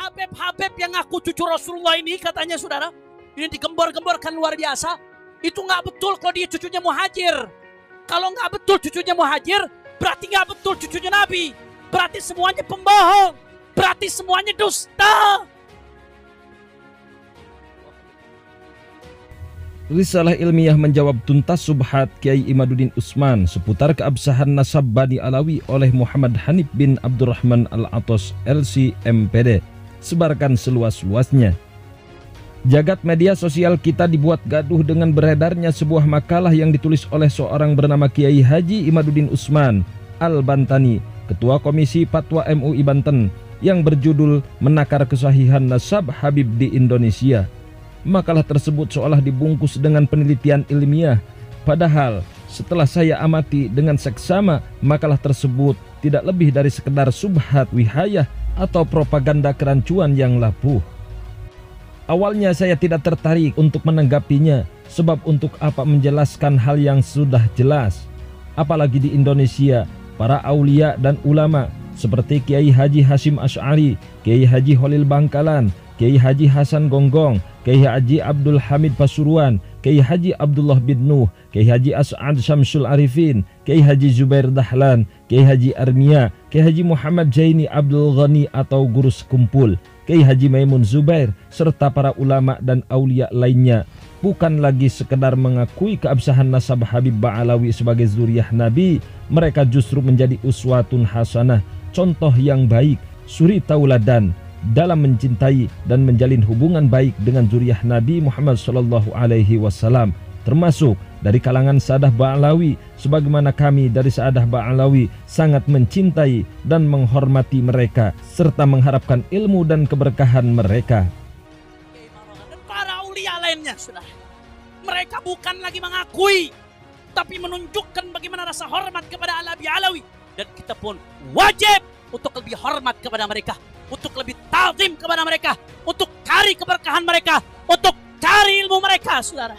Habib yang ngaku cucu Rasulullah ini katanya saudara, ini digembor-gemborkan luar biasa. Itu nggak betul kalau dia cucunya Muhajir. Kalau nggak betul cucunya Muhajir, berarti nggak betul cucunya Nabi. Berarti semuanya pembohong. Berarti semuanya dusta. Risalah ilmiah menjawab tuntas subhat Kiai Imaduddin Utsman seputar keabsahan nasab Bani Alawi oleh Muhammad Hanif bin Abdurrahman Al-Atos LC MPD. Sebarkan seluas-luasnya. Jagat media sosial kita dibuat gaduh dengan beredarnya sebuah makalah yang ditulis oleh seorang bernama Kiai Haji Imaduddin Utsman Al-Bantani, Ketua Komisi Fatwa MUI Banten, yang berjudul Menakar Kesahihan Nasab Habib di Indonesia. Makalah tersebut seolah dibungkus dengan penelitian ilmiah. Padahal setelah saya amati dengan seksama, makalah tersebut tidak lebih dari sekedar subhat wihayah atau propaganda kerancuan yang lapuh. Awalnya saya tidak tertarik untuk menanggapinya, sebab untuk apa menjelaskan hal yang sudah jelas. Apalagi di Indonesia, para aulia dan ulama seperti Kiai Haji Hashim Asy'ari, Kiai Haji Holil Bangkalan, Kiai Haji Hasan Gonggong, Kiai Haji Abdul Hamid Pasuruan, Kiai Haji Abdullah bin Nuh, Kiai Haji As'ad Syamsul Arifin, Kiai Haji Zubair Dahlan, Kiai Haji Armia, Kiai Haji Muhammad Jaini Abdul Ghani atau Guru Sekumpul, Kiai Haji Maimun Zubair, serta para ulama dan aulia lainnya bukan lagi sekedar mengakui keabsahan nasab Habib Ba'alawi sebagai zuriyah Nabi. Mereka justru menjadi uswatun hasanah, contoh yang baik, suri tauladan dalam mencintai dan menjalin hubungan baik dengan zuriyah Nabi Muhammad SAW, termasuk dari kalangan Sa'adah Ba'alawi, sebagaimana kami dari Sa'adah Ba'alawi sangat mencintai dan menghormati mereka serta mengharapkan ilmu dan keberkahan mereka. Dan para aulia lainnya sudah, mereka bukan lagi mengakui, tapi menunjukkan bagaimana rasa hormat kepada Alabi Alawi, dan kita pun wajib untuk lebih hormat kepada mereka, untuk lebih ta'zim kepada mereka, untuk cari keberkahan mereka, untuk cari ilmu mereka, saudara.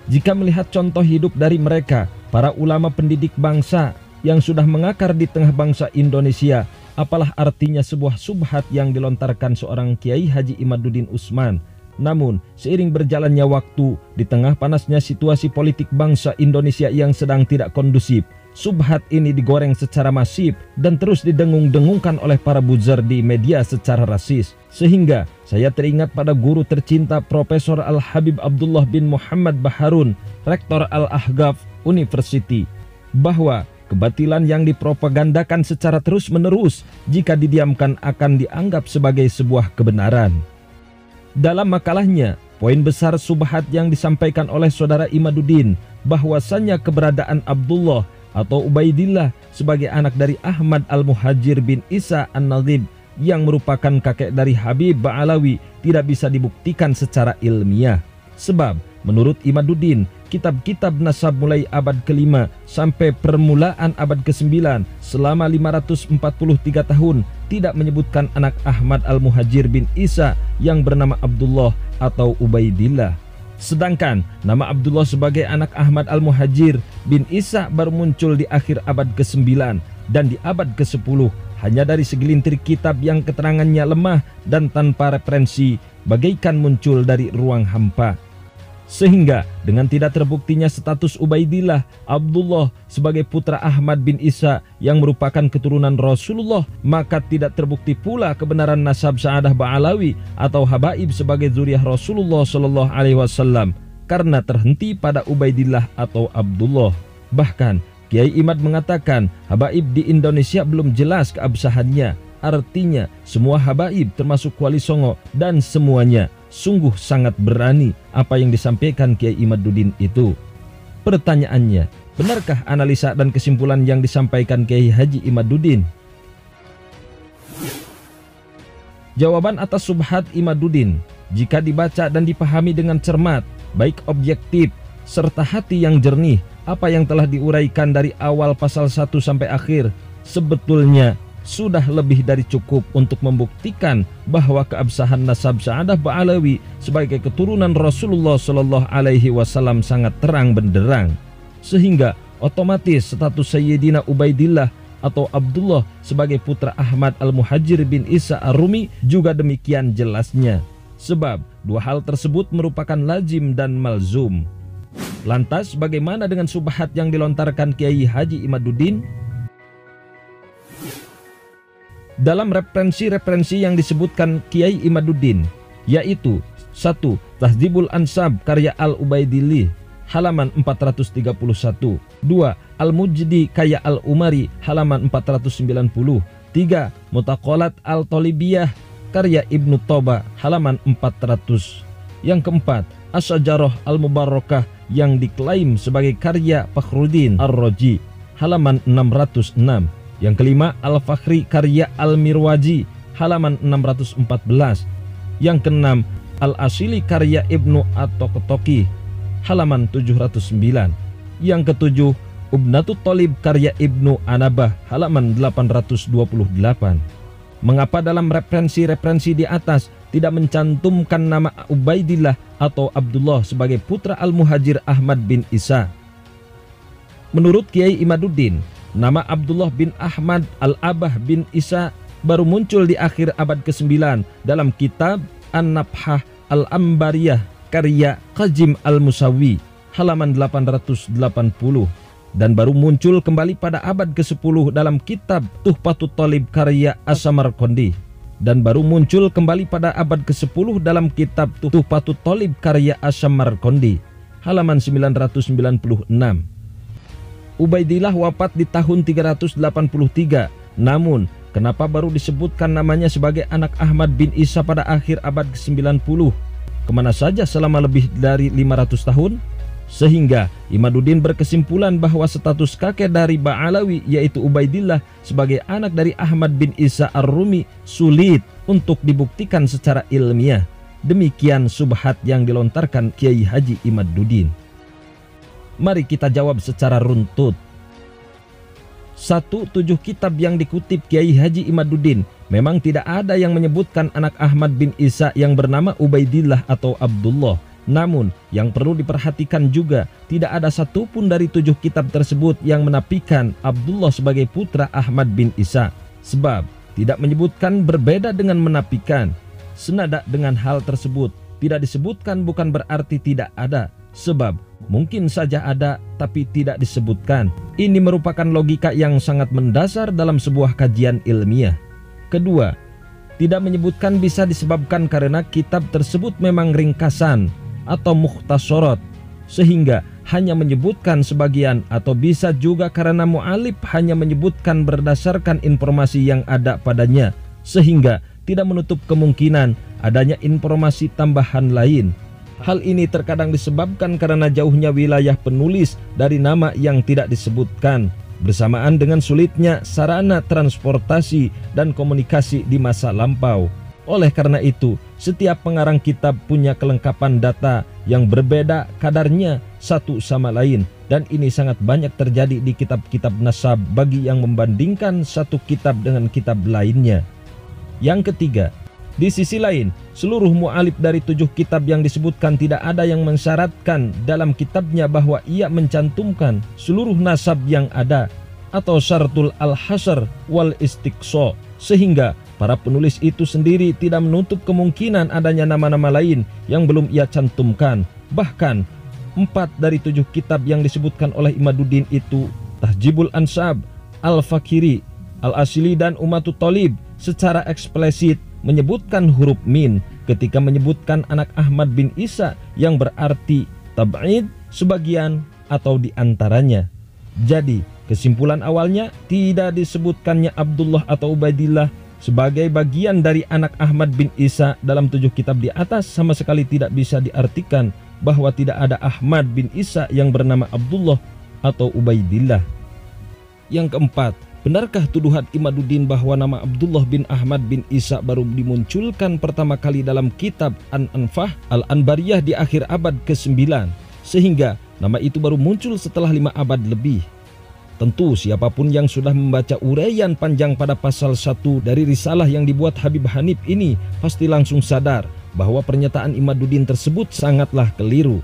Jika melihat contoh hidup dari mereka, para ulama pendidik bangsa yang sudah mengakar di tengah bangsa Indonesia, apalah artinya sebuah subhat yang dilontarkan seorang Kiai Haji Imaduddin Utsman. Namun, seiring berjalannya waktu, di tengah panasnya situasi politik bangsa Indonesia yang sedang tidak kondusif, subhat ini digoreng secara masif dan terus didengung-dengungkan oleh para buzzer di media secara rasis. Sehingga saya teringat pada guru tercinta Profesor Al-Habib Abdullah bin Muhammad Baharun, Rektor Al-Ahqaf University, bahwa kebatilan yang dipropagandakan secara terus-menerus jika didiamkan akan dianggap sebagai sebuah kebenaran. Dalam makalahnya, poin besar subhat yang disampaikan oleh saudara Imaduddin bahwasannya keberadaan Abdullah atau Ubaidillah sebagai anak dari Ahmad Al-Muhajir bin Isa An-Naghib yang merupakan kakek dari Habib Ba'alawi tidak bisa dibuktikan secara ilmiah. Sebab menurut Imaduddin, kitab-kitab nasab mulai abad ke-5 sampai permulaan abad ke-9 selama 543 tahun tidak menyebutkan anak Ahmad Al-Muhajir bin Isa yang bernama Abdullah atau Ubaidillah. Sedangkan nama Abdullah sebagai anak Ahmad Al-Muhajir bin Isa baru muncul di akhir abad ke-9 dan di abad ke-10 hanya dari segelintir kitab yang keterangannya lemah dan tanpa referensi, bagaikan muncul dari ruang hampa. Sehingga dengan tidak terbuktinya status Ubaidillah, Abdullah sebagai putra Ahmad bin Isa yang merupakan keturunan Rasulullah, maka tidak terbukti pula kebenaran nasab Sa'adah Ba'alawi atau Habaib sebagai zuriyah Rasulullah SAW karena terhenti pada Ubaidillah atau Abdullah. Bahkan Kiai Imad mengatakan Habaib di Indonesia belum jelas keabsahannya. Artinya semua Habaib termasuk Wali Songo dan semuanya sungguh sangat berani apa yang disampaikan Kiai Imaduddin itu. Pertanyaannya, benarkah analisa dan kesimpulan yang disampaikan Kiai Haji Imaduddin? Jawaban atas subhat Imaduddin, jika dibaca dan dipahami dengan cermat, baik objektif serta hati yang jernih, apa yang telah diuraikan dari awal pasal 1 sampai akhir, sebetulnya sudah lebih dari cukup untuk membuktikan bahwa keabsahan nasab Sa'adah Ba'alawi sebagai keturunan Rasulullah SAW sangat terang benderang. Sehingga otomatis status Sayyidina Ubaidillah atau Abdullah sebagai putra Ahmad Al-Muhajir bin Isa Ar-Rumi juga demikian jelasnya. Sebab dua hal tersebut merupakan lazim dan malzum. Lantas bagaimana dengan subhat yang dilontarkan Kiai Haji Imaduddin? Dalam referensi-referensi yang disebutkan Kiai Imaduddin, yaitu 1. Tahdzibul Ansab karya Al-Ubaidillah halaman 431, 2. Al-Mujdi karya Al-Umari halaman 490, 3. Mutaqalat Al-Talibiyah karya Ibnu Toba halaman 400. Yang keempat, As-Sajarah Al-Mubarakah yang diklaim sebagai karya Fakhruddin Ar-Razi halaman 606. Yang kelima, Al-Fakhri karya Al-Mirwazi halaman 614. Yang keenam, Al-Asili karya Ibnu At-Toqtoqi halaman 709. Yang ketujuh, Ubnatut Thalib karya Ibnu Anabah halaman 828. Mengapa dalam referensi-referensi di atas tidak mencantumkan nama Ubaidillah atau Abdullah sebagai putra Al-Muhajir Ahmad bin Isa? Menurut Kiai Imaduddin, nama Abdullah bin Ahmad Al-Abah bin Isa baru muncul di akhir abad ke-9 dalam kitab An-Nabhah Al-Ambariyah karya Qajim Al-Musawi halaman 880, dan baru muncul kembali pada abad ke-10 dalam kitab Tuhfatut Thalib karya As-Samarqandi, dan baru muncul kembali pada abad ke-10 dalam kitab Tuhfatut Thalib karya As-Samarqandi halaman 996. Ubaidillah wafat di tahun 383. Namun, kenapa baru disebutkan namanya sebagai anak Ahmad bin Isa pada akhir abad ke-90? Kemana saja selama lebih dari 500 tahun? Sehingga Imaduddin berkesimpulan bahwa status kakek dari Ba'alawi yaitu Ubaidillah sebagai anak dari Ahmad bin Isa Ar-Rumi sulit untuk dibuktikan secara ilmiah. Demikian subhat yang dilontarkan Kiai Haji Imaduddin. Mari kita jawab secara runtut. 1. 7 kitab yang dikutip Kiai Haji Imaduddin memang tidak ada yang menyebutkan anak Ahmad bin Isa yang bernama Ubaidillah atau Abdullah. Namun yang perlu diperhatikan juga, tidak ada satupun dari 7 kitab tersebut yang menafikan Abdullah sebagai putra Ahmad bin Isa. Sebab tidak menyebutkan berbeda dengan menafikan. Senada dengan hal tersebut, tidak disebutkan bukan berarti tidak ada. Sebab mungkin saja ada tapi tidak disebutkan. Ini merupakan logika yang sangat mendasar dalam sebuah kajian ilmiah. Kedua, tidak menyebutkan bisa disebabkan karena kitab tersebut memang ringkasan atau mukhtasharat, sehingga hanya menyebutkan sebagian, atau bisa juga karena mu'alif hanya menyebutkan berdasarkan informasi yang ada padanya, sehingga tidak menutup kemungkinan adanya informasi tambahan lain. Hal ini terkadang disebabkan karena jauhnya wilayah penulis dari nama yang tidak disebutkan, bersamaan dengan sulitnya sarana transportasi dan komunikasi di masa lampau. Oleh karena itu, setiap pengarang kitab punya kelengkapan data yang berbeda kadarnya satu sama lain, dan ini sangat banyak terjadi di kitab-kitab nasab bagi yang membandingkan satu kitab dengan kitab lainnya. Yang ketiga, di sisi lain, seluruh mu'alif dari 7 kitab yang disebutkan tidak ada yang mensyaratkan dalam kitabnya bahwa ia mencantumkan seluruh nasab yang ada atau syartul al-hasr wal istiqsa, sehingga para penulis itu sendiri tidak menutup kemungkinan adanya nama-nama lain yang belum ia cantumkan. Bahkan 4 dari 7 kitab yang disebutkan oleh Imaduddin itu, Tahdzibul Ansab, Al-Fakhri, Al-Asili, dan Ubnatut Thalib, secara eksplisit menyebutkan huruf min ketika menyebutkan anak Ahmad bin Isa yang berarti tab'id, sebagian atau diantaranya. Jadi kesimpulan awalnya, tidak disebutkannya Abdullah atau Ubaidillah sebagai bagian dari anak Ahmad bin Isa dalam 7 kitab di atas sama sekali tidak bisa diartikan bahwa tidak ada Ahmad bin Isa yang bernama Abdullah atau Ubaidillah. Yang keempat, benarkah tuduhan Imaduddin bahwa nama Abdullah bin Ahmad bin Isa baru dimunculkan pertama kali dalam kitab An-Anfah Al-Anbariyah di akhir abad ke-9, sehingga nama itu baru muncul setelah 5 abad lebih? Tentu siapapun yang sudah membaca uraian panjang pada pasal 1 dari risalah yang dibuat Habib Hanif ini pasti langsung sadar bahwa pernyataan Imaduddin tersebut sangatlah keliru.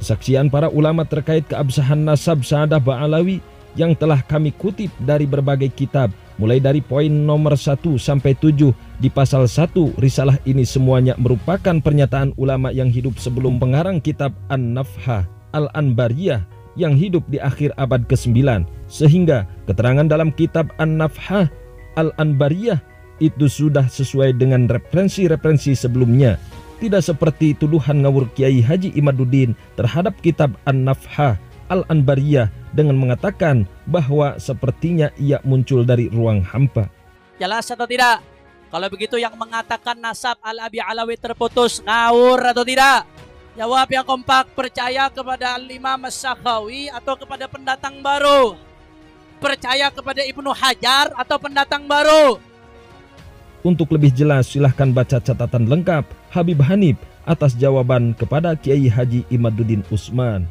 Kesaksian para ulama terkait keabsahan nasab Sa'adah Ba'alawi yang telah kami kutip dari berbagai kitab, mulai dari poin nomor 1 sampai 7 di pasal 1 risalah ini semuanya merupakan pernyataan ulama yang hidup sebelum pengarang kitab An-Nafhah Al-Anbariyah yang hidup di akhir abad ke-9, sehingga keterangan dalam kitab An-Nafhah Al-Anbariyah itu sudah sesuai dengan referensi-referensi sebelumnya. Tidak seperti tuduhan ngawur Kiai Haji Imaduddin terhadap kitab An-Nafhah Al-Anbariyah dengan mengatakan bahwa sepertinya ia muncul dari ruang hampa. Jelas atau tidak? Kalau begitu yang mengatakan nasab Al-Abi Alawi terputus ngawur atau tidak? Jawab yang kompak, percaya kepada Al-Imam As-Sakhawi atau kepada pendatang baru? Percaya kepada Ibnu Hajar atau pendatang baru? Untuk lebih jelas silahkan baca catatan lengkap Habib Hanif atas jawaban kepada Kiai Haji Imaduddin Utsman.